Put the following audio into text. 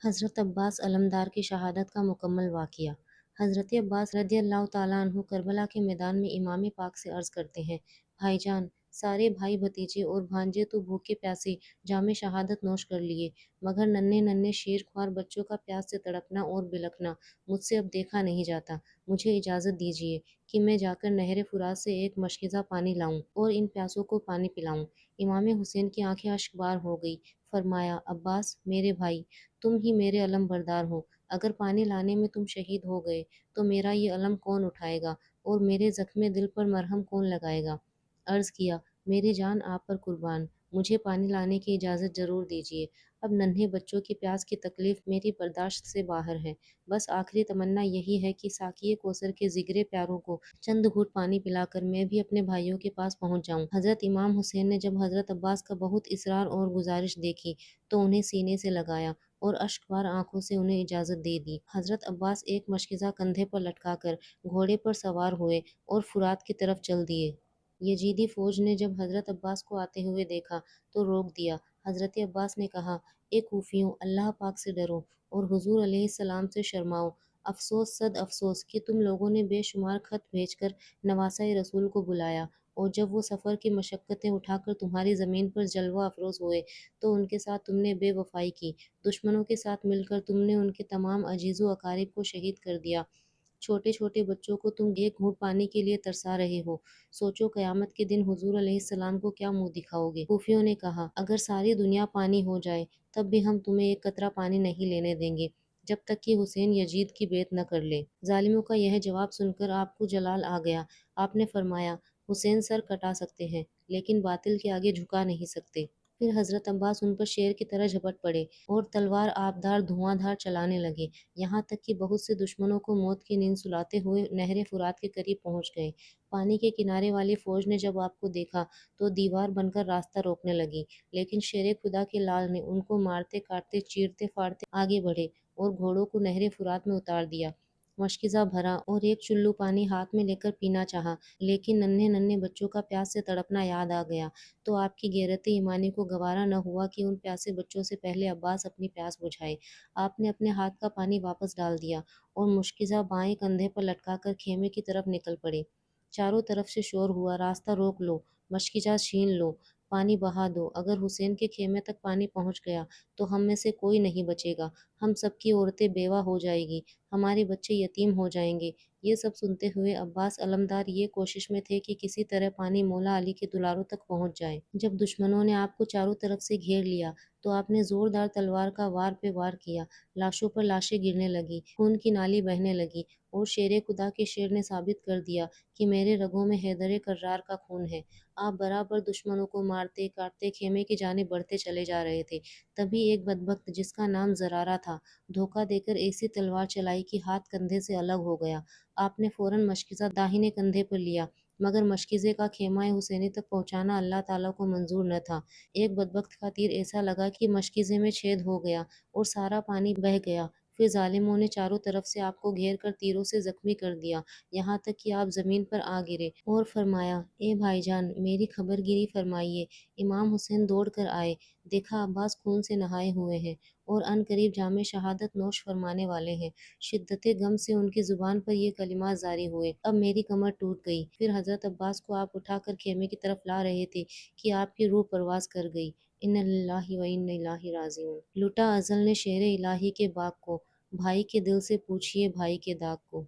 हज़रत अब्बास अलमदार की शहादत का मुकम्मल वाक़िया। हज़रत अब्बास रज़ियल्लाहु ताला अन्हु करबला के मैदान में इमाम पाक से अर्ज़ करते हैं, भाईजान, सारे भाई भतीजे और भांजे तो भूखे प्यासे जामे शहादत नोश कर लिए, मगर नन्हे नन्हे शेर ख्वार बच्चों का प्यास से तड़पना और बिलखना मुझसे अब देखा नहीं जाता। मुझे इजाज़त दीजिए कि मैं जाकर नहर फुरात से एक मशकिज़ा पानी लाऊं और इन प्यासों को पानी पिलाऊं। इमाम हुसैन की आंखें अश्कबार हो गई। फरमाया, अब्बास मेरे भाई, तुम ही मेरे अलम बरदार हो। अगर पानी लाने में तुम शहीद हो गए तो मेरा ये अलम कौन उठाएगा और मेरे जख्मे दिल पर मरहम कौन लगाएगा। अर्ज किया, मेरी जान आप पर कुर्बान, मुझे पानी लाने की इजाज़त ज़रूर दीजिए। अब नन्हे बच्चों की प्यास की तकलीफ़ मेरी बर्दाश्त से बाहर है। बस आखिरी तमन्ना यही है कि साकिए कोसर के जिगरे प्यारों को चंद घूंट पानी पिलाकर मैं भी अपने भाइयों के पास पहुंच जाऊं। हज़रत इमाम हुसैन ने जब हज़रत अब्बास का बहुत इसरार और गुजारिश देखी तो उन्हें सीने से लगाया और अश्कबार आंखों से उन्हें इजाज़त दे दी। हज़रत अब्बास एक मशकिज़ा कंधे पर लटकाकर घोड़े पर सवार हुए और फुरात की तरफ चल दिए। यजीदी फ़ौज ने जब हज़रत अब्बास को आते हुए देखा तो रोक दिया। हज़रत अब्बास ने कहा, ए कूफियों, अल्लाह पाक से डरो और हुज़ूर अलैहिस्सलाम से शर्माओ। अफ़सोस सद अफ़सोस कि तुम लोगों ने बेशुमार खत भेजकर नवासा रसूल को बुलाया और जब वो सफ़र की मशक्क़तें उठाकर तुम्हारी ज़मीन पर जलवा अफरोज़ हुए तो उनके साथ तुमने बेवफ़ाई की। दुश्मनों के साथ मिलकर तुमने उनके तमाम अजीज़ व अकारिब को शहीद कर दिया। छोटे छोटे बच्चों को तुम एक घूंट पानी के लिए तरसा रहे हो। सोचो क़यामत के दिन हुजूर अलैहिस्सलाम को क्या मुंह दिखाओगे। सूफियों ने कहा, अगर सारी दुनिया पानी हो जाए तब भी हम तुम्हें एक कतरा पानी नहीं लेने देंगे जब तक कि हुसैन यजीद की बेत न कर ले। जालिमों का यह जवाब सुनकर आपको जलाल आ गया। आपने फरमाया, हुसैन सर कटा सकते हैं लेकिन बातिल के आगे झुका नहीं सकते। फिर हज़रत अब्बास उन पर शेर की तरह झपट पड़े और तलवार आबदार धुआंधार चलाने लगे, यहाँ तक कि बहुत से दुश्मनों को मौत की नींद सुलाते हुए नहर फुरात के करीब पहुँच गए। पानी के किनारे वाली फ़ौज ने जब आपको देखा तो दीवार बनकर रास्ता रोकने लगी, लेकिन शेर खुदा के लाल ने उनको मारते काटते चीरते फाड़ते आगे बढ़े और घोड़ों को नहर फुरात में उतार दिया। मशकिज़ा भरा और एक चुल्लू पानी हाथ में लेकर पीना चाहा, लेकिन नन्हे नन्हे बच्चों का प्यास से तड़पना याद आ गया तो आपकी गैरत ईमानी को गवारा न हुआ कि उन प्यासे बच्चों से पहले अब्बास अपनी प्यास बुझाए। आपने अपने हाथ का पानी वापस डाल दिया और मुश्किज़ा बाएं कंधे पर लटकाकर खेमे की तरफ निकल पड़े। चारों तरफ से शोर हुआ, रास्ता रोक लो, मशकिज़ा छीन लो, पानी बहा दो। अगर हुसैन के खेमे तक पानी पहुंच गया तो हम में से कोई नहीं बचेगा। हम सबकी औरतें बेवा हो जाएगी, हमारे बच्चे यतीम हो जाएंगे। ये सब सुनते हुए अब्बास अलमदार ये कोशिश में थे कि किसी तरह पानी मौला अली के दुलारों तक पहुंच जाए। जब दुश्मनों ने आपको चारों तरफ से घेर लिया तो आपने जोरदार तलवार का वार पे वार किया। लाशों पर लाशें गिरने लगी, खून की नाली बहने लगी और शेर खुदा के शेर ने साबित कर दिया कि मेरे रगों में हैदर कर्रार का खून है। आप बराबर दुश्मनों को मारते काटते खेमे की जानिब बढ़ते चले जा रहे थे। तभी एक बदबख्त जिसका नाम जरारा था धोखा देकर ऐसी तलवार चलाई कि हाथ कंधे से अलग हो गया। आपने फौरन मशकिज़ा दाहिने कंधे पर लिया, मगर मशकिज़े का खेमा हुसैनी तक पहुंचाना अल्लाह ताला को मंजूर न था। एक बदबख्त का तीर ऐसा लगा कि मशकिज़े में छेद हो गया और सारा पानी बह गया। फिर जालिमों ने चारों तरफ से आपको घेर कर तीरों से जख्मी कर दिया, यहाँ तक कि आप ज़मीन पर आ गिरे और फरमाया, ए भाईजान, मेरी खबरगिरी फरमाइए। इमाम हुसैन दौड़ कर आए, देखा अब्बास खून से नहाए हुए हैं और अनकरीब जामे शहादत नोश फरमाने वाले हैं। शिद्दत गम से उनकी ज़ुबान पर ये कलिमात जारी हुए, अब मेरी कमर टूट गई। फिर हज़रत अब्बास को आप उठाकर खेमे की तरफ ला रहे थे कि आपकी रूह परवाज़ कर गई। इन्ना लिल्लाहि व इन्ना इलैहि राजिऊन। लुटा अज़ल ने शेर इलाही के बाग को, भाई के दिल से पूछिए भाई के दाग को।